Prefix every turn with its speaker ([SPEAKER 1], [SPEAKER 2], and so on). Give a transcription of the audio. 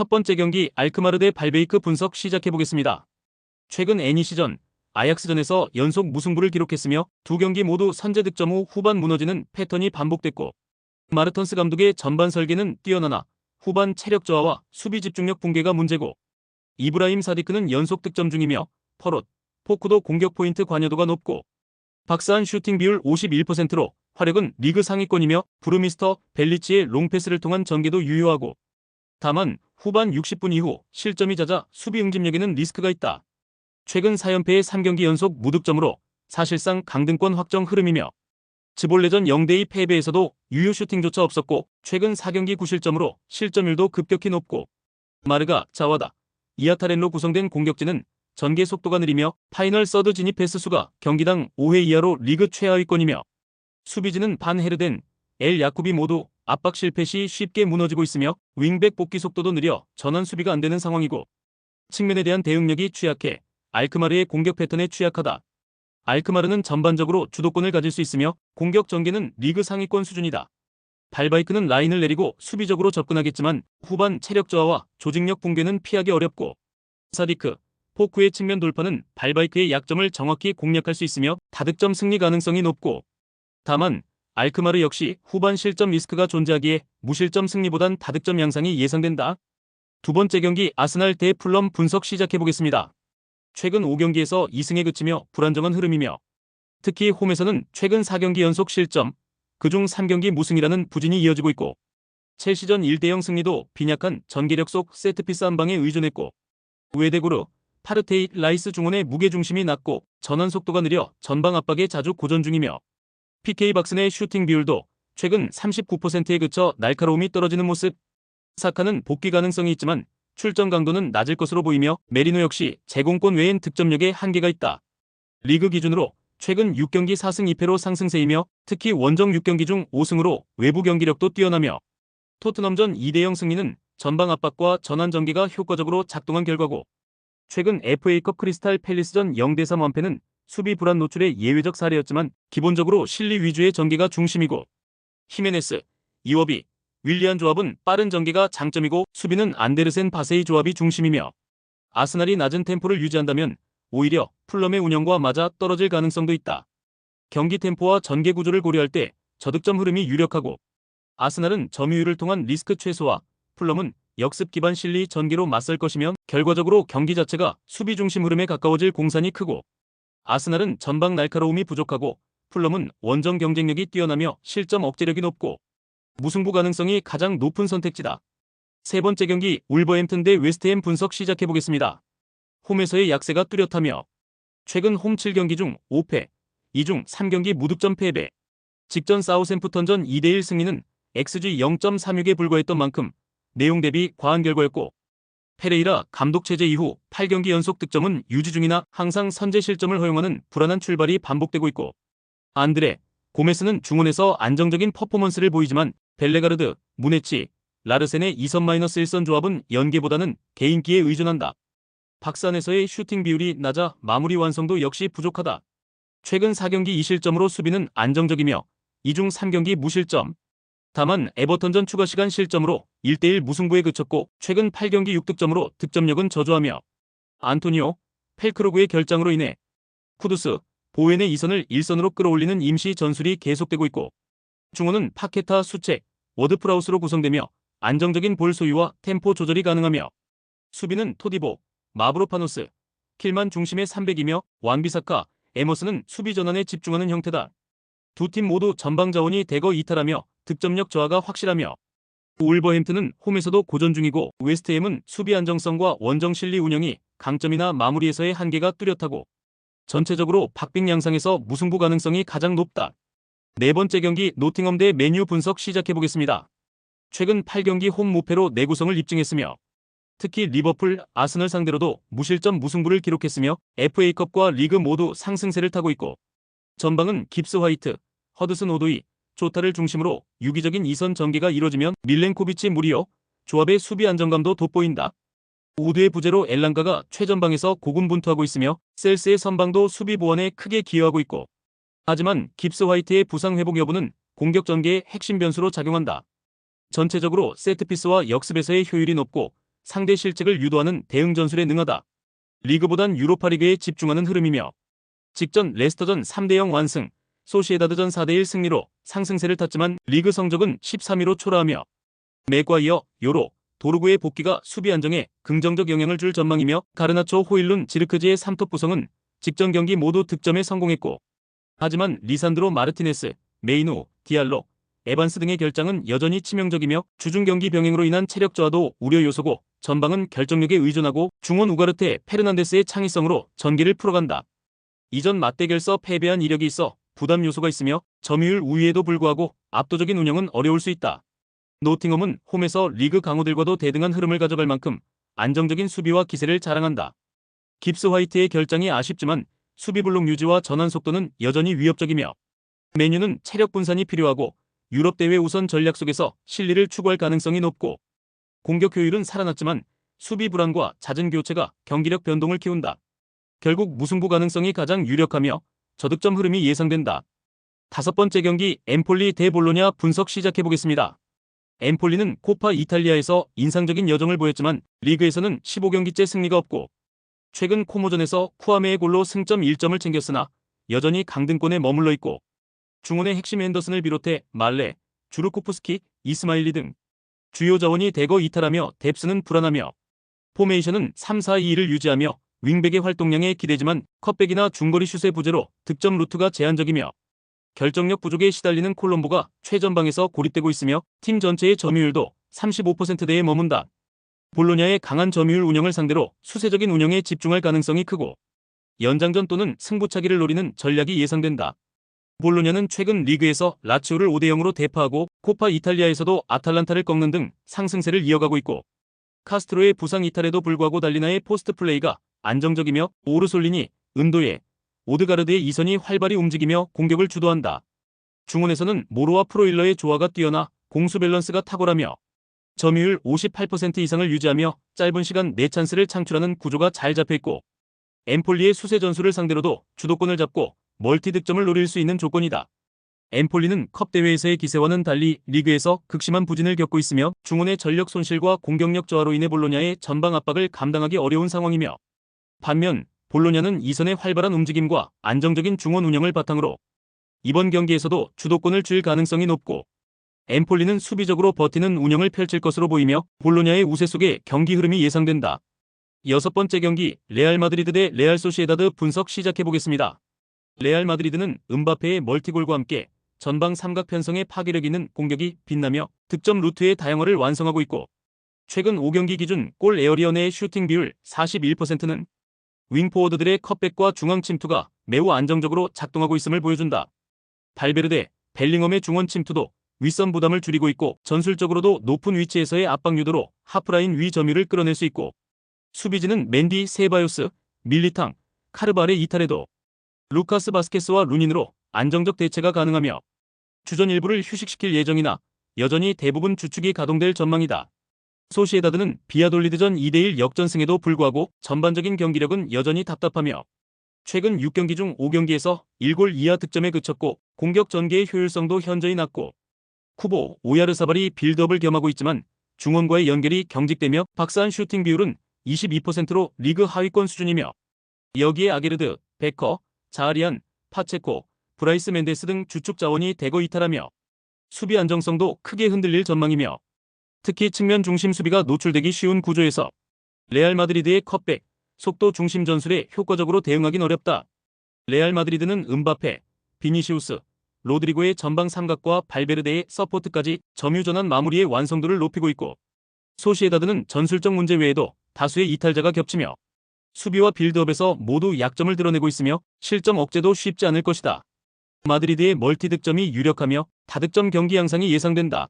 [SPEAKER 1] 첫 번째 경기 알크마르 대 발베이크 분석 시작해보겠습니다. 최근 NEC전, 아약스전에서 연속 무승부를 기록했으며 두 경기 모두 선제 득점 후 후반 무너지는 패턴이 반복됐고, 마르턴스 감독의 전반 설계는 뛰어나나 후반 체력 저하와 수비 집중력 붕괴가 문제고, 이브라임 사디크는 연속 득점 중이며 퍼롯, 포크도 공격 포인트 관여도가 높고, 박스한 슈팅 비율 51%로 화력은 리그 상위권이며 브루미스터 벨리치의 롱패스를 통한 전개도 유효하고, 다만 후반 60분 이후 실점이 잦아 수비 응집력에는 리스크가 있다. 최근 4연패의 3경기 연속 무득점으로 사실상 강등권 확정 흐름이며, 즈볼레전 0대2 패배에서도 유효 슈팅조차 없었고 최근 4경기 9실점으로 실점률도 급격히 높고, 마르가, 자와다, 이아타렌로 구성된 공격진은 전개 속도가 느리며 파이널 서드 진입 패스 수가 경기당 5회 이하로 리그 최하위권이며, 수비진은 반 헤르덴, 엘 야쿠비 모두 압박 실패 시 쉽게 무너지고 있으며 윙백 복귀 속도도 느려 전환 수비가 안 되는 상황이고, 측면에 대한 대응력이 취약해 알크마르의 공격 패턴에 취약하다. 알크마르는 전반적으로 주도권을 가질 수 있으며 공격 전개는 리그 상위권 수준이다. 발바이크는 라인을 내리고 수비적으로 접근하겠지만 후반 체력 저하와 조직력 붕괴는 피하기 어렵고, 사디크, 포크의 측면 돌파는 발바이크의 약점을 정확히 공략할 수 있으며 다득점 승리 가능성이 높고, 다만 알크마르 역시 후반 실점 리스크가 존재하기에 무실점 승리보단 다득점 양상이 예상된다. 두 번째 경기 아스날 대 풀럼 분석 시작해보겠습니다. 최근 5경기에서 2승에 그치며 불안정한 흐름이며, 특히 홈에서는 최근 4경기 연속 실점, 그중 3경기 무승이라는 부진이 이어지고 있고, 첼시전 1대0 승리도 빈약한 전개력 속 세트피스 한 방에 의존했고, 우에데구르, 파르테이, 라이스 중원의 무게중심이 낮고 전환 속도가 느려 전방 압박에 자주 고전 중이며, PK 박스 내 슈팅 비율도 최근 39%에 그쳐 날카로움이 떨어지는 모습. 사카는 복귀 가능성이 있지만 출전 강도는 낮을 것으로 보이며 메리노 역시 제공권 외엔 득점력에 한계가 있다. 리그 기준으로 최근 6경기 4승 2패로 상승세이며 특히 원정 6경기 중 5승으로 외부 경기력도 뛰어나며, 토트넘전 2대0 승리는 전방 압박과 전환 전개가 효과적으로 작동한 결과고, 최근 FA컵 크리스탈 팰리스전 0대3 완패는 수비 불안 노출의 예외적 사례였지만 기본적으로 실리 위주의 전개가 중심이고, 히메네스, 이워비, 윌리안 조합은 빠른 전개가 장점이고 수비는 안데르센 바세이 조합이 중심이며, 아스날이 낮은 템포를 유지한다면 오히려 풀럼의 운영과 맞아 떨어질 가능성도 있다. 경기 템포와 전개 구조를 고려할 때 저득점 흐름이 유력하고, 아스날은 점유율을 통한 리스크 최소화, 풀럼은 역습 기반 실리 전개로 맞설 것이며 결과적으로 경기 자체가 수비 중심 흐름에 가까워질 공산이 크고, 아스날은 전방 날카로움이 부족하고 풀럼은 원정 경쟁력이 뛰어나며 실점 억제력이 높고 무승부 가능성이 가장 높은 선택지다. 세 번째 경기 울버햄튼 대 웨스트햄 분석 시작해보겠습니다. 홈에서의 약세가 뚜렷하며 최근 홈 7경기 중 5패, 이 중 3경기 무득점 패배, 직전 사우샘프턴전 2대1 승리는 XG 0.36에 불과했던 만큼 내용 대비 과한 결과였고, 페레이라 감독 체제 이후 8경기 연속 득점은 유지 중이나 항상 선제 실점을 허용하는 불안한 출발이 반복되고 있고, 안드레 고메스는 중원에서 안정적인 퍼포먼스를 보이지만 벨레가르드, 무네치, 라르센의 2선-1선 조합은 연계보다는 개인기에 의존한다. 박스 안에서의 슈팅 비율이 낮아 마무리 완성도 역시 부족하다. 최근 4경기 2실점으로 수비는 안정적이며 이 중 3경기 무실점. 다만 에버턴전 추가 시간 실점으로 1대1 무승부에 그쳤고 최근 8경기 6득점으로 득점력은 저조하며, 안토니오, 펠크로그의 결장으로 인해 쿠두스, 보웬의 2선을 1선으로 끌어올리는 임시 전술이 계속되고 있고, 중원은 파케타, 수책, 워드프라우스로 구성되며 안정적인 볼 소유와 템포 조절이 가능하며, 수비는 토디보, 마브로파노스, 킬만 중심의 300이며 완비사카, 에머스는 수비 전환에 집중하는 형태다. 두 팀 모두 전방 자원이 대거 이탈하며 득점력 저하가 확실하며, 울버햄튼은 홈에서도 고전 중이고 웨스트햄은 수비 안정성과 원정 실리 운영이 강점이나 마무리에서의 한계가 뚜렷하고 전체적으로 박빙 양상에서 무승부 가능성이 가장 높다. 네 번째 경기 노팅엄 대 맨유 분석 시작해보겠습니다. 최근 8경기 홈 무패로 내구성을 입증했으며 특히 리버풀, 아스널 상대로도 무실점 무승부를 기록했으며 FA컵과 리그 모두 상승세를 타고 있고, 전방은 깁스 화이트, 허드슨 오도이, 조타를 중심으로 유기적인 2선 전개가 이뤄지면 밀렌코비치 무리오, 조합의 수비 안정감도 돋보인다. 우드의 부재로 엘랑가가 최전방에서 고군분투하고 있으며 셀스의 선방도 수비 보완에 크게 기여하고 있고, 하지만 깁스 화이트의 부상 회복 여부는 공격 전개의 핵심 변수로 작용한다. 전체적으로 세트피스와 역습에서의 효율이 높고 상대 실책을 유도하는 대응 전술에 능하다. 리그보단 유로파리그에 집중하는 흐름이며 직전 레스터전 3대0 완승, 소시에다드전 4대1 승리로 상승세를 탔지만 리그 성적은 13위로 초라하며 맥과이어, 요로, 도르구의 복귀가 수비 안정에 긍정적 영향을 줄 전망이며 가르나초, 호일룬, 지르크지의 3톱 구성은 직전 경기 모두 득점에 성공했고 하지만 리산드로 마르티네스, 메이누, 디알로, 에반스 등의 결장은 여전히 치명적이며 주중 경기 병행으로 인한 체력 저하도 우려 요소고 전방은 결정력에 의존하고 중원 우가르테, 페르난데스의 창의성으로 전개를 풀어간다. 이전 맞대결서 패배한 이력이 있어 부담 요소가 있으며 점유율 우위에도 불구하고 압도적인 운영은 어려울 수 있다. 노팅엄은 홈에서 리그 강호들과도 대등한 흐름을 가져갈 만큼 안정적인 수비와 기세를 자랑한다. 깁스 화이트의 결장이 아쉽지만 수비 블록 유지와 전환 속도는 여전히 위협적이며 맨유는 체력 분산이 필요하고 유럽 대회 우선 전략 속에서 실리를 추구할 가능성이 높고 공격 효율은 살아났지만 수비 불안과 잦은 교체가 경기력 변동을 키운다. 결국 무승부 가능성이 가장 유력하며 저득점 흐름이 예상된다. 5번째 경기 엠폴리 대 볼로냐 분석 시작해보겠습니다. 엠폴리는 코파 이탈리아에서 인상적인 여정을 보였지만 리그에서는 15경기째 승리가 없고 최근 코모전에서 쿠아메의 골로 승점 1점을 챙겼으나 여전히 강등권에 머물러 있고 중원의 핵심 앤더슨을 비롯해 말레, 주르코프스키, 이스마일리 등 주요 자원이 대거 이탈하며 뎁스는 불안하며 포메이션은 3-4-2를 유지하며 윙백의 활동량에 기대지만 컷백이나 중거리 슛의 부재로 득점 루트가 제한적이며 결정력 부족에 시달리는 콜롬보가 최전방에서 고립되고 있으며 팀 전체의 점유율도 35%대에 머문다. 볼로냐의 강한 점유율 운영을 상대로 수세적인 운영에 집중할 가능성이 크고 연장전 또는 승부차기를 노리는 전략이 예상된다. 볼로냐는 최근 리그에서 라치오를 5대0으로 대파하고 코파 이탈리아에서도 아탈란타를 꺾는 등 상승세를 이어가고 있고 카스트로의 부상 이탈에도 불구하고 달리나의 포스트 플레이가 안정적이며 오르솔리니, 은도에, 오드가르드의 이선이 활발히 움직이며 공격을 주도한다. 중원에서는 모로와 프로일러의 조화가 뛰어나 공수 밸런스가 탁월하며 점유율 58% 이상을 유지하며 짧은 시간 내 찬스를 창출하는 구조가 잘 잡혀있고 엠폴리의 수세 전술을 상대로도 주도권을 잡고 멀티 득점을 노릴 수 있는 조건이다. 엠폴리는 컵 대회에서의 기세와는 달리 리그에서 극심한 부진을 겪고 있으며 중원의 전력 손실과 공격력 저하로 인해 볼로냐의 전방 압박을 감당하기 어려운 상황이며 반면 볼로냐는 이선의 활발한 움직임과 안정적인 중원 운영을 바탕으로 이번 경기에서도 주도권을 쥘 가능성이 높고 엠폴리는 수비적으로 버티는 운영을 펼칠 것으로 보이며 볼로냐의 우세 속에 경기 흐름이 예상된다. 6번째 경기 레알 마드리드 대 레알 소시에다드 분석 시작해보겠습니다. 레알 마드리드는 음바페의 멀티골과 함께 전방 삼각 편성의 파괴력 있는 공격이 빛나며 득점 루트의 다양화를 완성하고 있고 최근 5경기 기준 골 에어리어 내의 슈팅 비율 41%는 윙포워드들의 컷백과 중앙 침투가 매우 안정적으로 작동하고 있음을 보여준다. 발베르데, 벨링엄의 중원 침투도 윗선 부담을 줄이고 있고 전술적으로도 높은 위치에서의 압박 유도로 하프라인 위 점유를 끌어낼 수 있고 수비진은 맨디, 세바요스, 밀리탕, 카르발의 이탈에도 루카스 바스케스와 루닌으로 안정적 대체가 가능하며 주전 일부를 휴식시킬 예정이나 여전히 대부분 주축이 가동될 전망이다. 소시에다드는 비아돌리드전 2대1 역전승에도 불구하고 전반적인 경기력은 여전히 답답하며 최근 6경기 중 5경기에서 1골 이하 득점에 그쳤고 공격 전개의 효율성도 현저히 낮고 쿠보, 오야르사발이 빌드업을 겸하고 있지만 중원과의 연결이 경직되며 박스한 슈팅 비율은 22%로 리그 하위권 수준이며 여기에 아게르드, 베커, 자아리안, 파체코, 브라이스 멘데스 등 주축 자원이 대거 이탈하며 수비 안정성도 크게 흔들릴 전망이며 특히 측면 중심 수비가 노출되기 쉬운 구조에서 레알 마드리드의 컷백, 속도 중심 전술에 효과적으로 대응하긴 어렵다. 레알 마드리드는 음바페, 비니시우스, 로드리고의 전방 삼각과 발베르데의 서포트까지 점유 전환 마무리의 완성도를 높이고 있고 소시에다드는 전술적 문제 외에도 다수의 이탈자가 겹치며 수비와 빌드업에서 모두 약점을 드러내고 있으며 실점 억제도 쉽지 않을 것이다. 마드리드의 멀티 득점이 유력하며 다득점 경기 양상이 예상된다.